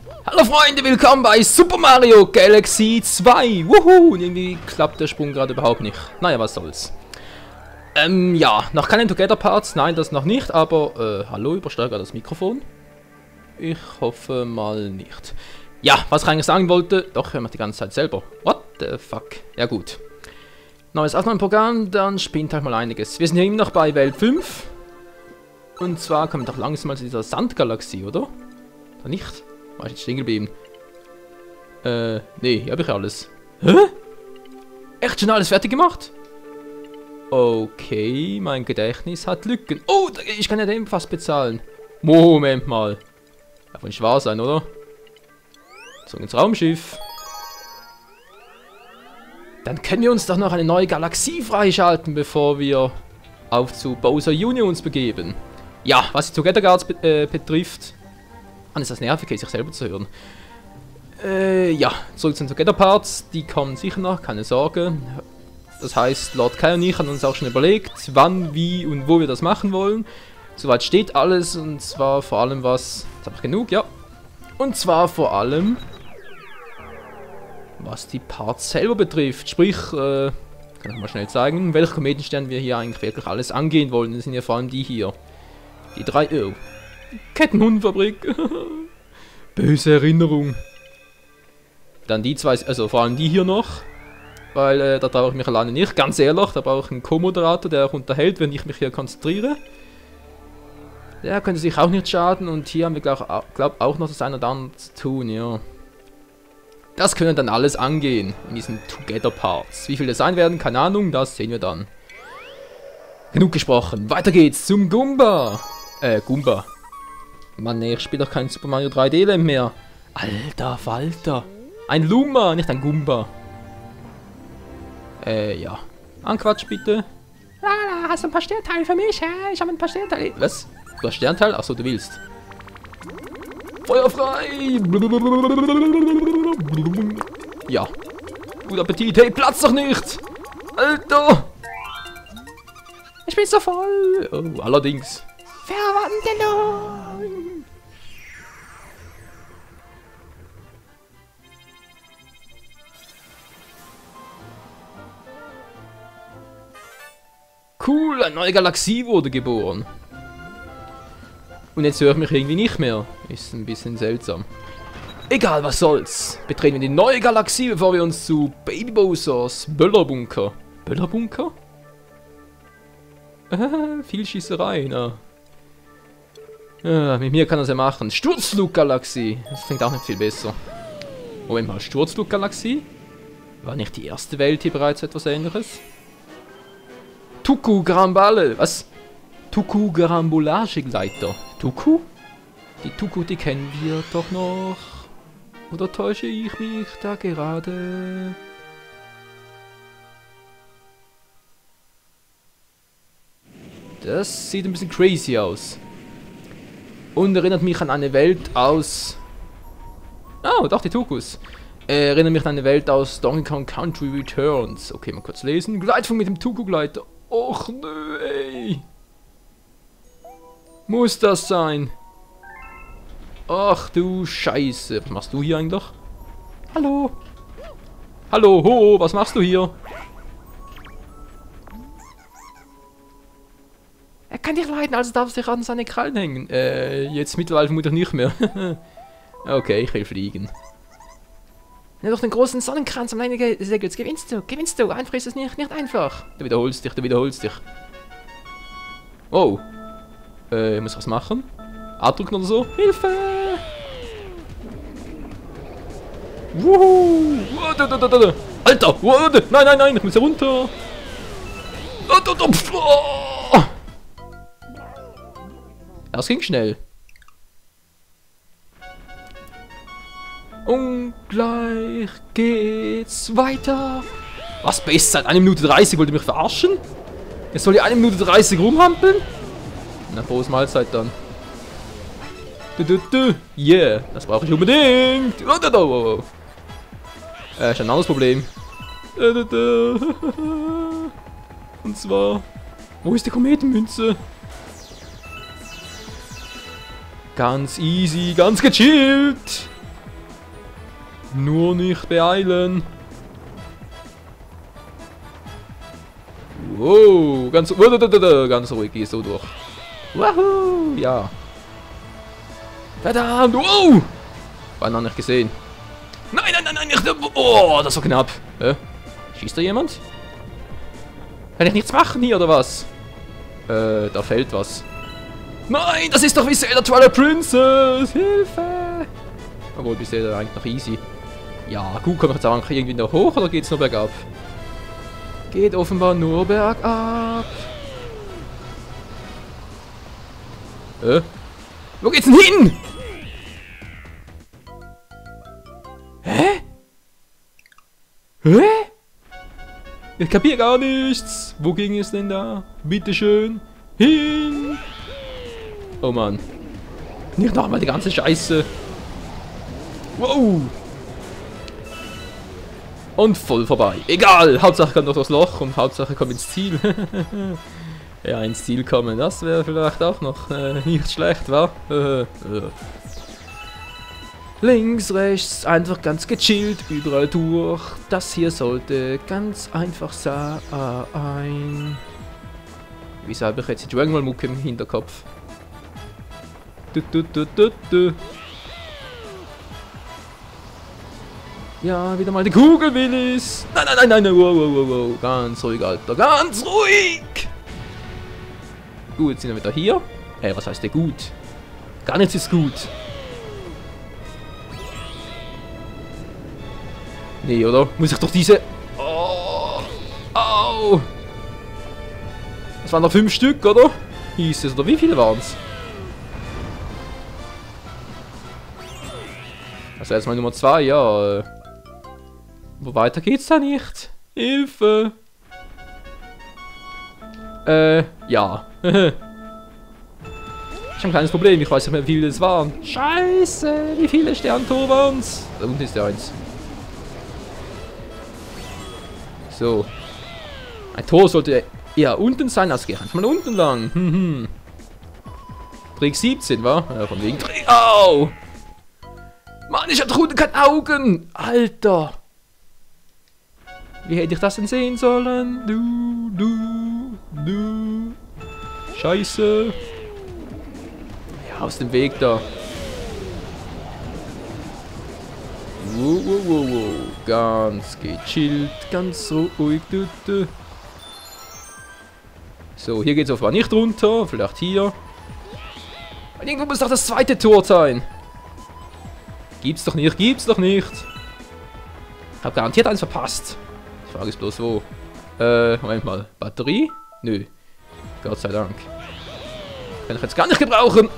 Hallo Freunde, willkommen bei Super Mario Galaxy 2. Wuhu! Und irgendwie klappt der Sprung gerade überhaupt nicht. Naja, was soll's. Ja, noch keine Together Parts. Nein, das noch nicht, aber, hallo, übersteuere gerade das Mikrofon. Ich hoffe mal nicht. Ja, was ich eigentlich sagen wollte, doch, er macht die ganze Zeit selber. What the fuck? Ja gut. Neues Aufnahmeprogramm, dann spinnt halt mal einiges. Wir sind hier immer noch bei Welt 5. Und zwar kommen wir doch langsam mal zu dieser Sandgalaxie, oder? Oder nicht? War ich jetzt stehen geblieben? Nee, hier habe ich alles. Hä? Echt schon alles fertig gemacht? Okay, mein Gedächtnis hat Lücken. Oh, ich kann ja den fast bezahlen. Moment mal. Darf wohl nicht wahr sein, oder? Zurück ins Raumschiff. Dann können wir uns doch noch eine neue Galaxie freischalten, bevor wir auf zu Bowser Jr. uns begeben. Ja, was die Together Guards betrifft. Ist das nervig, sich selber zu hören. Ja, zurück zu den Together Parts. Die kommen sicher noch, keine Sorge. Das heißt, Lord Kai und ich haben uns auch schon überlegt, wann, wie und wo wir das machen wollen. Soweit steht alles und zwar vor allem was... Jetzt habe ich genug, ja. Und zwar vor allem... was die Parts selber betrifft. Sprich, kann ich mal schnell zeigen, welche Kometensterne wir hier eigentlich wirklich alles angehen wollen. Das sind ja vor allem die hier. Die drei... Oh. Kettenhundfabrik. Böse Erinnerung. Dann die zwei, also vor allem die hier noch. Weil da brauche ich mich alleine nicht. Ganz ehrlich, da brauche ich einen Co-Moderator, der auch unterhält, wenn ich mich hier konzentriere. Der könnte sich auch nicht schaden. Und hier haben wir, glaub auch noch das eine oder andere zu tun, ja. Das können dann alles angehen in diesen Together Parts. Wie viele das sein werden, keine Ahnung, das sehen wir dann. Genug gesprochen. Weiter geht's zum Goomba. Goomba. Mann, nee, ich spiele doch kein Super Mario 3D Land mehr. Alter Falter. Ein Luma, nicht ein Goomba. Ja. Anquatsch bitte. Ah, hast du ein paar Sternteile für mich? Ich habe ein paar Sternteile. Was? Du hast Sternteile? Achso, du willst. Feuer frei! Ja. Guten Appetit. Hey, platz doch nicht! Alter! Ich bin so voll! Oh, allerdings. Verwandlung! Cool, eine neue Galaxie wurde geboren. Und jetzt höre ich mich irgendwie nicht mehr. Ist ein bisschen seltsam. Egal, was soll's. Betreten wir die neue Galaxie, bevor wir uns zu Baby Bowsers Böllerbunker. Böllerbunker? Viel Schießerei, na. Mit mir kann das ja machen. Sturzfluggalaxie. Das klingt auch nicht viel besser. Moment mal, Sturzfluggalaxie? War nicht die erste Welt hier bereits etwas Ähnliches? Tuku Gramballe. Was? Tuku Garambulagegleiter. Tuku? Die Tuku, die kennen wir doch noch. Oder täusche ich mich da gerade? Das sieht ein bisschen crazy aus. Und erinnert mich an eine Welt aus... Oh, doch, die Tukus. Erinnert mich an eine Welt aus Donkey Kong Country Returns. Okay, mal kurz lesen. Gleitfunk mit dem Tuku-Gleiter. Och nö, ey. Muss das sein? Ach du Scheiße. Was machst du hier eigentlich? Hallo? Hallo, ho, was machst du hier? Er kann dich leiden, also darfst du dich an seine Krallen hängen. Jetzt mittlerweile vermutlich nicht mehr. Okay, ich will fliegen. Nimm doch den großen Sonnenkranz am Ende des Segels. Gewinnst du. Einfach ist es nicht einfach. Du wiederholst dich. Oh. Ich muss was machen. A drücken oder so. Hilfe! Wuhu! Alter! Nein, ich muss hier runter! Das ging schnell. Und gleich geht's weiter. Was? Bestzeit? 1 Minute 30? Wollt ihr mich verarschen? Jetzt soll ich 1 Minute 30 rumhampeln? Na, frohes Mahlzeit dann. Yeah, das brauche ich unbedingt. Ist ein anderes Problem. Und zwar... Wo ist die Kometenmünze? Ganz easy, ganz gechillt. Nur nicht beeilen. Wow, ganz ruhig, geh so durch. Wahoo, ja. Verdammt, wow! War noch nicht gesehen. Nein, nein, nein, nein, nicht. Oh, das war knapp. Schießt da jemand? Kann ich nichts machen hier, oder was? Da fällt was. Nein, das ist doch wie Zelda Twilight Princess! Hilfe! Obwohl, bisher eigentlich noch easy. Ja, gut, kommt jetzt auch irgendwie noch hoch, oder geht's nur bergab? Geht offenbar nur bergab. Wo geht's denn hin? Hä? Hä? Ich kapier gar nichts. Wo ging es denn da? Bitteschön. Hin. Oh Mann. Nicht nochmal die ganze Scheiße. Wow. Und voll vorbei. Egal. Hauptsache kommt noch das Loch und Hauptsache kommt ins Ziel. Ja, ins Ziel kommen. Das wäre vielleicht auch noch nicht schlecht, wa? Links, rechts, einfach ganz gechillt, überall durch. Das hier sollte ganz einfach sein. Wieso habe ich jetzt die Dragon Ball Mucke im Hinterkopf? Ja, wieder mal die Kugel, Willis. Nein, nein, nein, nein, wow. Ganz ruhig, Alter, ganz ruhig. Gut, jetzt sind wir wieder hier. Hey, was heißt der gut? Gar nichts ist gut. Nee, oder? Muss ich doch diese... Oh! Au! Das waren noch 5 Stück, oder? Hieß es, oder wie viele waren es? Das wäre jetzt mal Nummer 2, ja. Wo weiter geht's da nicht? Hilfe! Ja. Ich habe ein kleines Problem, ich weiß nicht mehr, wie viele es waren. Scheiße, wie viele Sterntore waren's? Da unten ist der eins. So. Ein Tor sollte eher unten sein, als geh einfach mal unten lang. Trick 17, wa? Ja, von wegen Trick. Au! Mann, ich hab doch unten keine Augen! Alter! Wie hätte ich das denn sehen sollen? Du. Scheiße. Ja, aus dem Weg da. Wow. Ganz gechillt, ganz ruhig. So, hier geht's offenbar nicht runter. Vielleicht hier. Und irgendwo muss doch das zweite Tor sein. Gibt's doch nicht. Hab garantiert eins verpasst. Die Frage ist bloß wo. Moment mal. Batterie? Nö. Gott sei Dank. Kann ich jetzt gar nicht gebrauchen.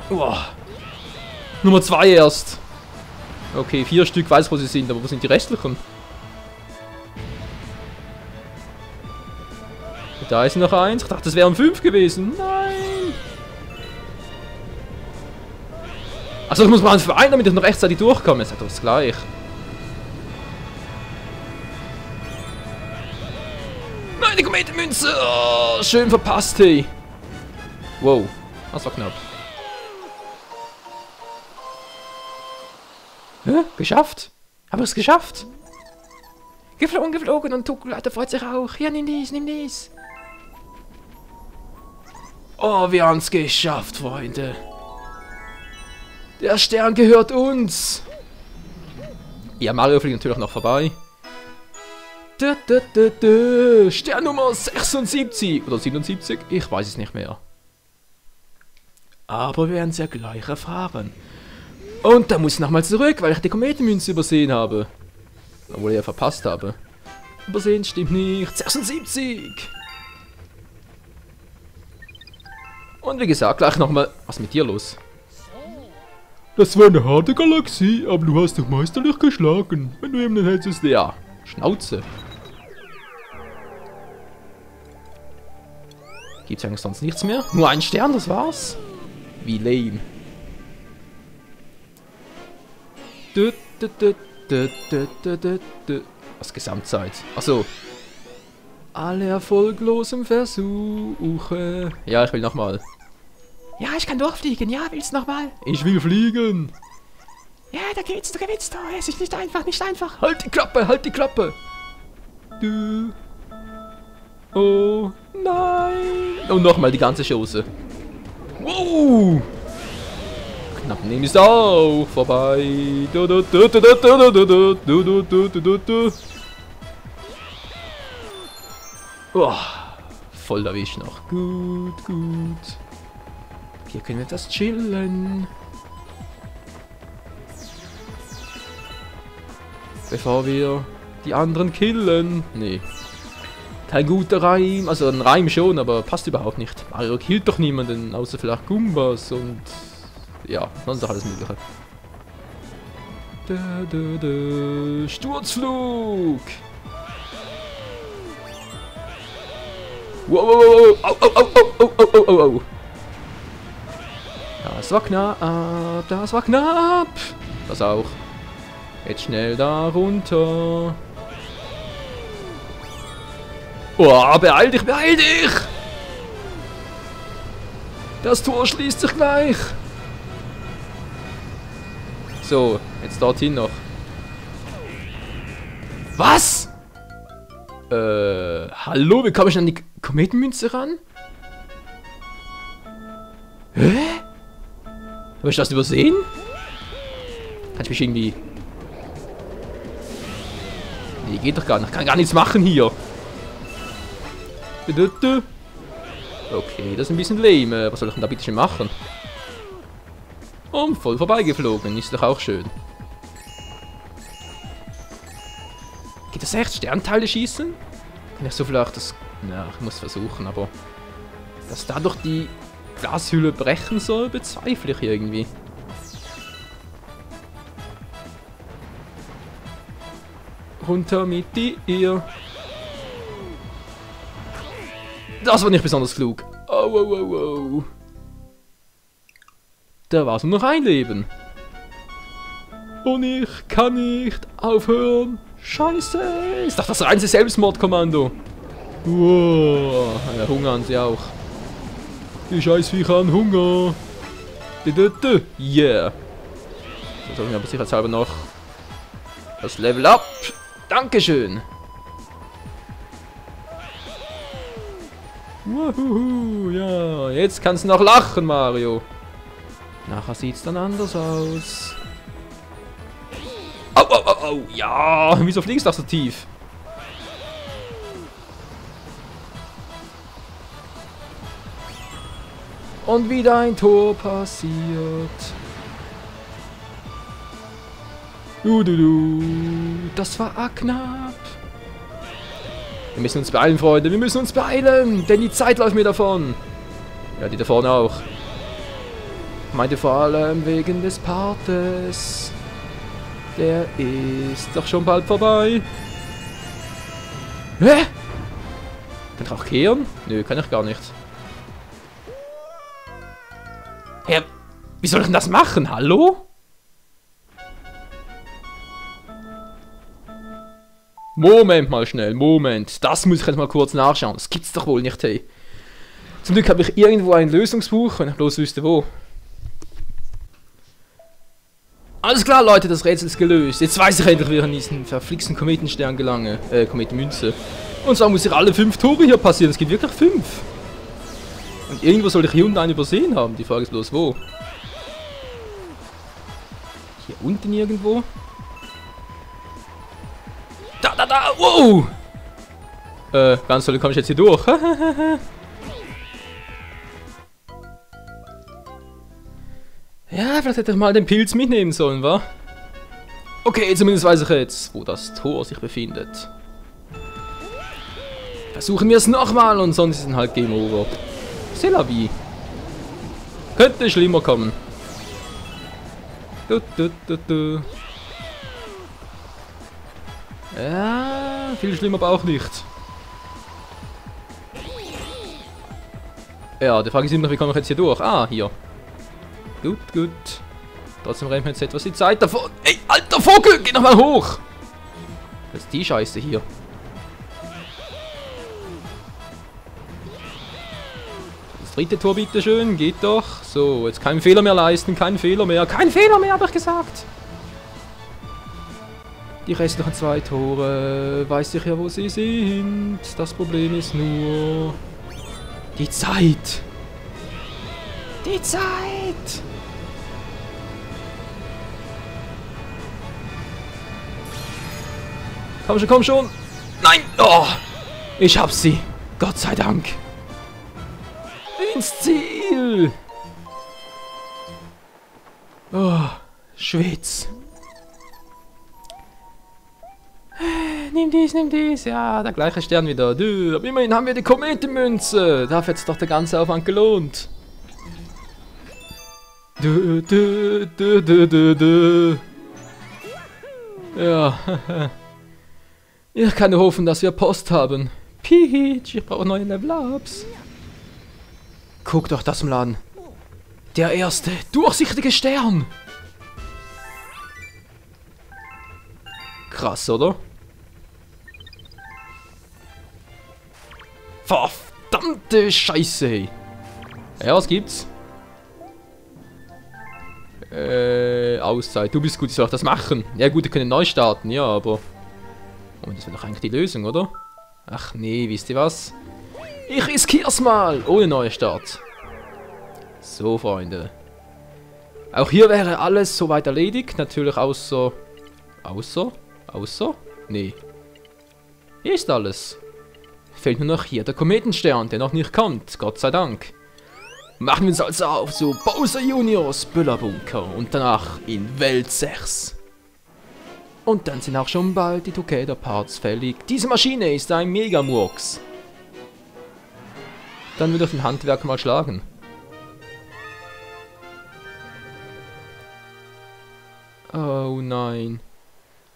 Uah. Nummer 2 erst. Okay, 4 Stück, weiß wo sie sind, aber wo sind die restlichen? Da ist noch eins. Ich dachte, das wären 5 gewesen. Nein. Achso, ich muss mal für einen, damit ich noch rechtzeitig durchkomme. Ist ja doch das gleich. Nein, die Kometenmünze. Oh, schön verpasst, hey. Wow, das war knapp. Hä? Geschafft? Haben wir es geschafft? Geflogen und Tuckelleiter freut sich auch. Ja, nimm dies. Oh, wir haben es geschafft, Freunde. Der Stern gehört uns. Ja, Mario fliegt natürlich noch vorbei. Stern Nummer 76 oder 77, ich weiß es nicht mehr. Aber wir werden es ja gleich erfahren. Und da muss ich nochmal zurück, weil ich die Kometenmünze übersehen habe. Obwohl ich ja verpasst habe. Übersehen stimmt nicht. 76! Und wie gesagt, gleich nochmal. Was ist mit dir los? Das war eine harte Galaxie, aber du hast dich meisterlich geschlagen. Wenn du eben nicht hättest. Ja, Schnauze. Gibt's eigentlich sonst nichts mehr? Nur ein Stern, das war's? Wie lame. Was Gesamtzeit? Achso. Alle erfolglosen Versuche. Ja, ich will nochmal. Ja, ich kann durchfliegen. Ja, willst nochmal? Ich will fliegen. Ja, da gewinnst du. Es ist nicht einfach, nicht einfach. Halt die Klappe, halt die Klappe. Du. Oh, nein. Und nochmal die ganze Chose. Wow. Knapp nehme ich es auch. Vorbei. Oh, voll erwischt noch. Gut, gut. Hier können wir etwas chillen. Bevor wir die anderen killen. Nee. Kein guter Reim. Also ein Reim schon, aber passt überhaupt nicht. Mario killt doch niemanden, außer vielleicht Goombas und... Ja, sonst doch alles mögliche. Sturzflug! Wow, wow, wow, au, au, au, au, au, au, au, au. Das war knapp, das war knapp. Das auch. Jetzt schnell da runter. Oh, beeil dich, beeil dich! Das Tor schließt sich gleich. So, jetzt dorthin noch. Was? Hallo, wie komme ich an die Kometenmünze ran? Hä? Habe ich das übersehen? Kann ich mich irgendwie... Nee, geht doch gar nicht. Kann gar nichts machen hier. Okay, das ist ein bisschen lame. Was soll ich denn da bitte schön machen? Und voll vorbeigeflogen. Ist doch auch schön. Geht das echt? Sternteile schießen? Kann ich so vielleicht das... Na, ich muss versuchen, aber... Dass dadurch die Glashülle brechen soll, bezweifle ich irgendwie. Runter mit dir. Das war nicht besonders klug. Oh, oh, oh, oh. Da war es nur noch ein Leben. Und ich kann nicht aufhören. Scheiße. Ist doch das reinste Selbstmordkommando. Wow. Ja, Hunger haben sie auch. Die Scheißviecher haben Hunger. Yeah. So sollen wir aber sicherheitshalber noch das Level up. Dankeschön. Wuhu, ja, jetzt kannst du noch lachen, Mario. Nachher sieht's dann anders aus. Au, au, au, au, ja, wieso fliegst du doch so tief? Und wieder ein Tor passiert. Das war knapp. Wir müssen uns beeilen, Freunde. Wir müssen uns beeilen. Denn die Zeit läuft mir davon. Ja, die da vorne auch. Ich meinte vor allem wegen des Partes. Der ist doch schon bald vorbei. Hä? Kann ich auch kehren? Nö, kann ich gar nicht. Ja, wie soll ich denn das machen? Hallo? Moment mal schnell, Moment. Das muss ich jetzt mal kurz nachschauen. Das gibt's doch wohl nicht, hey. Zum Glück habe ich irgendwo ein Lösungsbuch, wenn ich bloß wüsste wo. Alles klar, Leute, das Rätsel ist gelöst. Jetzt weiß ich endlich, wie ich an diesen verflixten Kometenstern gelange. Kometenmünze. Und zwar muss ich alle 5 Tore hier passieren. Es gibt wirklich 5. Und irgendwo soll ich hier unten einen übersehen haben. Die Frage ist bloß wo. Hier unten irgendwo? Da, wow! Ganz toll, komme ich jetzt hier durch. Ja, vielleicht hätte ich mal den Pilz mitnehmen sollen, wa? Okay, zumindest weiß ich jetzt, wo das Tor sich befindet. Versuchen wir es nochmal und sonst ist es halt Game Over. C'est la vie. Könnte schlimmer kommen. Ja, viel schlimmer aber auch nicht. Ja, die Frage ist immer noch, wie komme ich jetzt hier durch? Ah, hier. Gut, gut. Trotzdem rennt mir jetzt etwas die Zeit davon. Ey, alter Vogel, geh nochmal hoch! Das ist die Scheiße hier. Das dritte Tor, bitteschön, geht doch. So, jetzt keinen Fehler mehr leisten, keinen Fehler mehr. Kein Fehler mehr, habe ich gesagt. Die restlichen 2 Tore, weiß ich ja, wo sie sind. Das Problem ist nur... die Zeit. Die Zeit. Komm schon, komm schon. Nein. Oh, ich hab sie. Gott sei Dank. Ins Ziel. Oh, Schwitz. Nimm dies. Ja, der gleiche Stern wieder. Du, aber immerhin haben wir die Kometenmünze. Dafür hat es doch der ganze Aufwand gelohnt. Ja. Ich kann nur hoffen, dass wir Post haben. Peach, ich brauche neue Level-Ups. Guck doch das mal an. Der erste durchsichtige Stern. Krass, oder? Verdammte Scheiße, hey. Ja, was gibt's? Auszeit. Du bist gut, ich soll auch das machen. Ja gut, wir können neu starten, ja, aber... Oh, das wäre doch eigentlich die Lösung, oder? Ach nee, wisst ihr was? Ich riskier's mal, ohne Neustart. So, Freunde. Auch hier wäre alles soweit erledigt. Natürlich außer... Außer? Nee. Hier ist alles. Fehlt nur noch hier der Kometenstern, der noch nicht kommt. Gott sei Dank. Machen wir uns also auf zu Bowser Juniors Böllerbunker und danach in Welt 6. Und dann sind auch schon bald die Together Parts fällig. Diese Maschine ist ein Megamurks. Dann würde ich den Handwerker mal schlagen. Oh nein.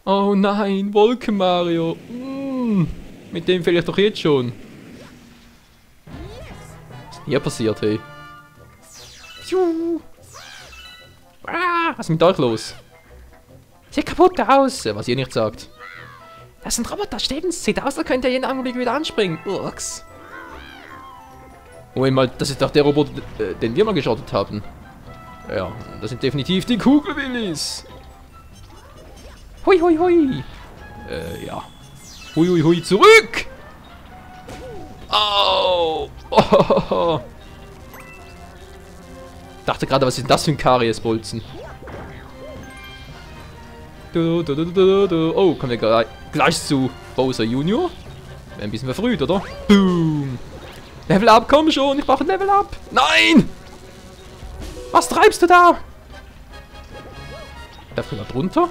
Oh nein, Wolken Mario. Mit dem fehle ich doch jetzt schon. Was ist denn hier passiert, hey? Was ist mit euch los? Sieht kaputt aus, was ihr nicht sagt. Das sind Roboter, stimmt's? Sieht aus, als könnte er jeden Augenblick wieder anspringen. Urks. Moment mal, das ist doch der Roboter, den wir mal geschottet haben. Ja, das sind definitiv die Kugelwillis. Hui, hui, hui. Ja. Hui, hui, hui, zurück! Au! Oh. Dachte gerade, was ist denn das für ein Kariesbolzen? Oh, kommen wir gleich zu Bowser Junior. Wäre ein bisschen verfrüht, oder? Boom! Level up, komm schon, ich brauche ein Level up! Nein! Was treibst du da? Darf ich da drunter?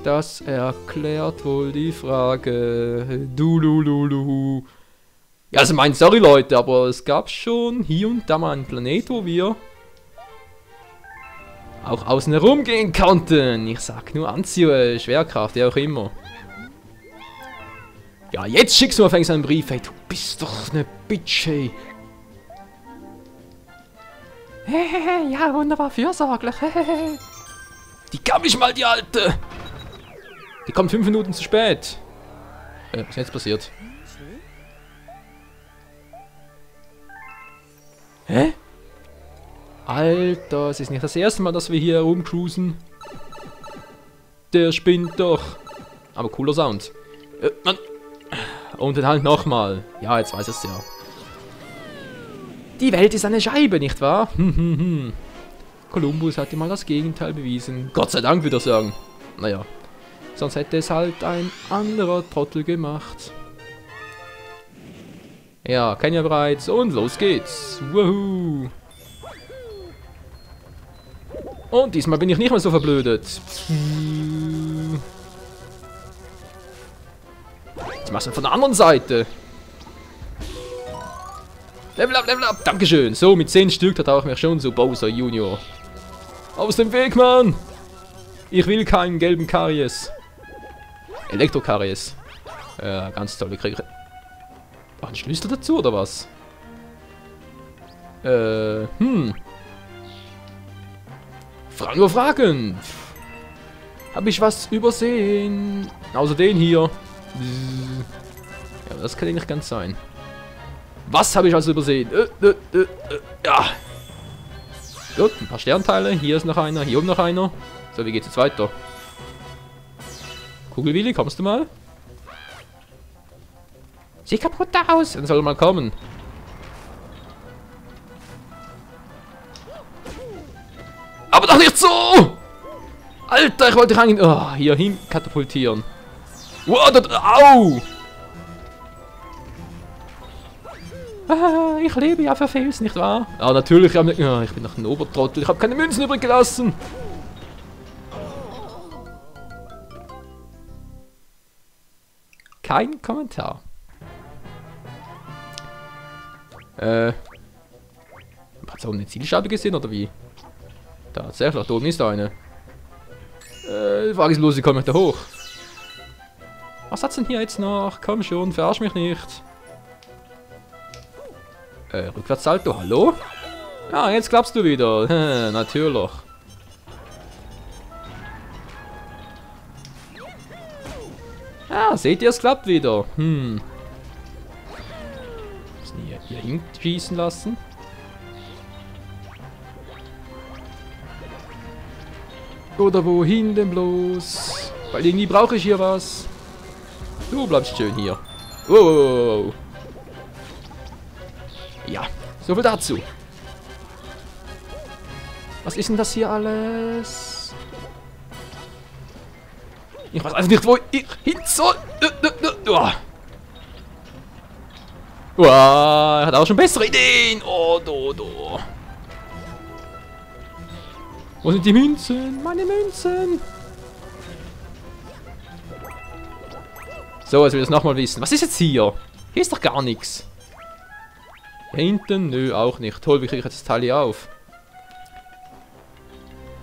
Das erklärt wohl die Frage. Du. Ja, also mein sorry Leute, aber es gab schon hier und da mal einen Planet, wo wir auch außen herum gehen konnten. Ich sag nur Anziehung, Schwerkraft, wie auch immer. Ja, jetzt schickst du mir fängst einen Brief, ey. Du bist doch eine Bitch, ey. Hehehe, ja, wunderbar, fürsorglich, hehehe. Die kann mich mal, die Alte. Die kommt 5 Minuten zu spät. Was ist jetzt passiert? Hä? Alter, es ist nicht das erste Mal, dass wir hier herumcruisen. Der spinnt doch. Aber cooler Sound. Mann. Und dann halt nochmal. Ja, jetzt weiß es ja. Die Welt ist eine Scheibe, nicht wahr? Kolumbus hat dir mal das Gegenteil bewiesen. Gott sei Dank, würde ich sagen. Naja. Sonst hätte es halt ein anderer Trottel gemacht. Ja, kennt ihr bereits. Und los geht's. Woohoo. Und diesmal bin ich nicht mehr so verblödet. Jetzt machst du von der anderen Seite. Level up, Level up. Dankeschön. So, mit 10 Stück, da tauche ich mich schon so Bowser Junior. Aus dem Weg, Mann. Ich will keinen gelben Karies. Elektrokaries. Ja, ganz toll. Ich kriege... Ach, ein Schlüssel dazu, oder was? Fragen über Fragen. Habe ich was übersehen? Außer den hier. Ja, das kann ja nicht ganz sein. Was habe ich also übersehen? Ja. Gut, ein paar Sternteile. Hier ist noch einer, hier oben noch einer. So, wie geht's jetzt weiter? Kugelwilli, kommst du mal? Sieht kaputt aus. Dann soll er mal kommen. Aber doch nicht so! Alter, ich wollte rein... Oh, hier hin katapultieren. Wow, au! Ah, ich lebe ja für Fels, nicht wahr? Ah, natürlich. Ich bin noch ein Obertrottel. Ich habe keine Münzen übrig gelassen. Kein Kommentar. Hat es auch eine Zielscheibe gesehen, oder wie? Tatsächlich, da oben ist eine. Die Frage ist bloß, wie komme ich da hoch? Was hat's denn hier jetzt noch? Komm schon, verarsch mich nicht. Rückwärtssalto, hallo? Ah, jetzt klappst du wieder. Natürlich. Ah, seht ihr, es klappt wieder. Müssen hier hinschießen lassen. Oder wohin denn bloß? Weil irgendwie brauche ich hier was. Du bleibst schön hier. Wow. Ja, so viel dazu. Was ist denn das hier alles? Ich weiß einfach nicht, wo ich hin soll. Er hat auch schon bessere Ideen. Oh, do. Wo sind die Münzen? Meine Münzen. So, jetzt will ich das nochmal wissen. Was ist jetzt hier? Hier ist doch gar nichts. Hier hinten? Nö, auch nicht. Toll, wie kriege ich jetzt das Teil hier auf?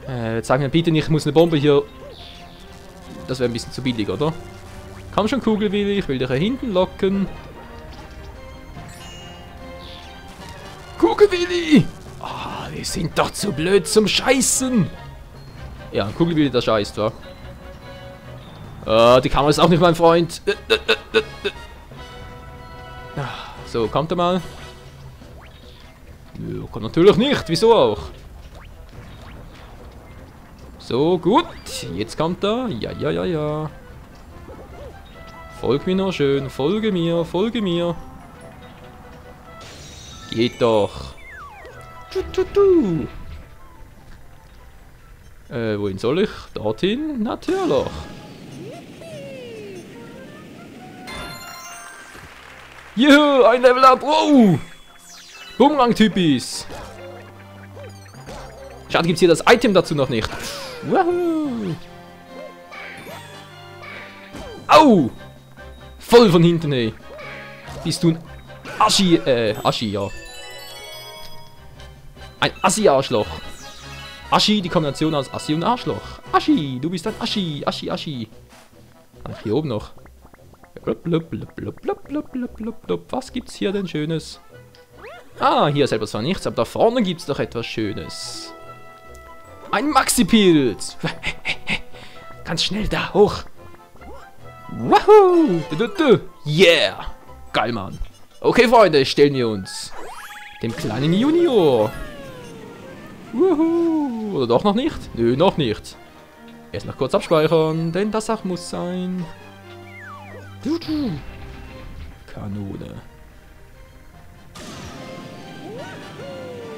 Jetzt sagen wir bitte nicht, ich muss eine Bombe hier... Das wäre ein bisschen zu billig, oder? Komm schon, Kugelwilli, ich will dich hier hinten locken. Kugelwilli! Ah, wir sind doch zu blöd zum Scheißen! Ja, Kugelwilli, der scheißt, wa? Die Kamera ist auch nicht mein Freund. So, kommt er mal. Ja, kann natürlich nicht, wieso auch? So, gut. Jetzt kommt er. Ja. Folg mir noch schön. Folge mir. Geht doch. Wohin soll ich? Dorthin? Natürlich. Juhu, ein Level up. Wow. Bumerang-Typis. Schade, gibt's hier das Item dazu noch nicht. Wahoo. Au! Voll von hinten, ey. Bist du ein Aschi, ja. Ein Assi-Arschloch. Aschi, die Kombination aus Assi und Arschloch. Aschi, du bist ein Aschi. Ach, hier oben noch. Was gibt's hier denn Schönes? Ah, hier selber zwar nichts, aber da vorne gibt's doch etwas Schönes. Ein Maxi-Pilz. Ganz schnell da, hoch. Wahoo! Yeah! Geil, Mann. Okay, Freunde, stellen wir uns dem kleinen Junior. Woohoo! Oder doch noch nicht? Nö, noch nicht. Erst noch kurz abspeichern, denn das auch muss sein. Kanone.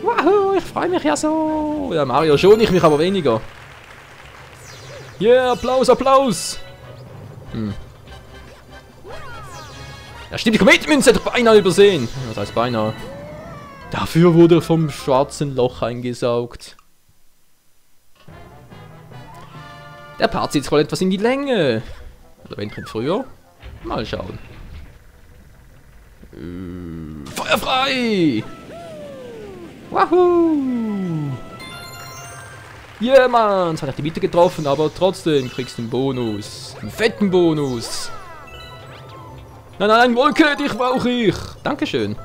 Wahoo, ich freue mich ja so. Ja, Mario schon, ich mich aber weniger. Yeah, Applaus. Ja, stimmt, die Kometenmünze hätte ich beinahe übersehen. Was heißt beinahe? Dafür wurde er vom schwarzen Loch eingesaugt. Der Part zieht wohl etwas in die Länge. Oder wenn drin früher? Mal schauen. Feuer frei! Wahoo! Yeah, Mann! Es hat auch die Mitte getroffen, aber trotzdem kriegst du einen Bonus. Einen fetten Bonus. Nein, Wolke, dich brauche ich. Dankeschön.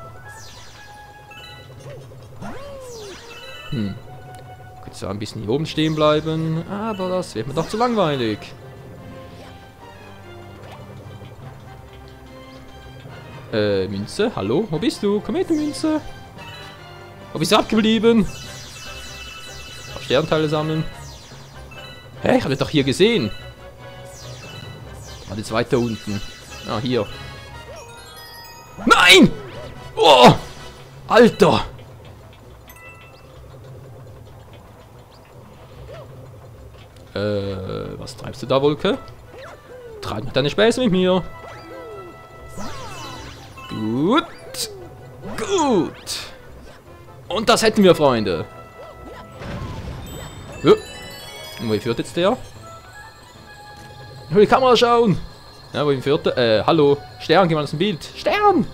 Könnte zwar ein bisschen hier oben stehen bleiben, aber das wird mir doch zu langweilig. Münze, hallo? Wo bist du? Kometenmünze? Wo bist du abgeblieben? Sternteile sammeln. Hä, ich habe das doch hier gesehen. Warte, jetzt weiter unten. Ah, hier. Nein! Oh! Alter! Was treibst du da, Wolke? Treib noch deine Späße mit mir. Gut. Gut. Und das hätten wir, Freunde. Ja. Und wohin führt jetzt der? Ich will die Kamera schauen. Ja, wohin führt der? Hallo. Stern, geh mal aus dem Bild. Stern!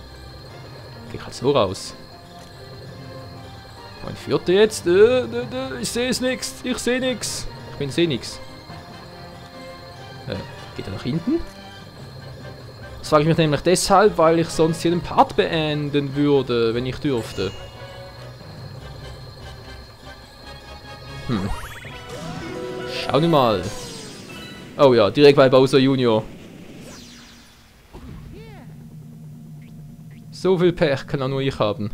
Geh gerade so raus. Wohin führt der jetzt? Ich sehe es nix. Ich sehe nix. Ich sehe nix. Geht er nach hinten? Das frage ich mich nämlich deshalb, weil ich sonst hier den Part beenden würde, wenn ich dürfte. Schauen wir mal. Oh ja, direkt bei Bowser Junior. So viel Pech kann auch nur ich haben.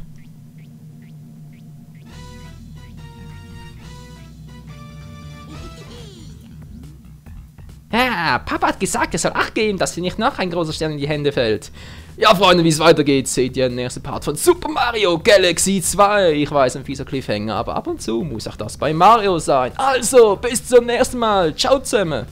Ja, Papa hat gesagt, er soll Acht geben, dass dir nicht noch ein großer Stern in die Hände fällt. Ja, Freunde, wie es weitergeht, seht ihr im nächsten Part von Super Mario Galaxy 2. Ich weiß, ein fieser Cliffhanger, aber ab und zu muss auch das bei Mario sein. Also, bis zum nächsten Mal. Ciao zusammen.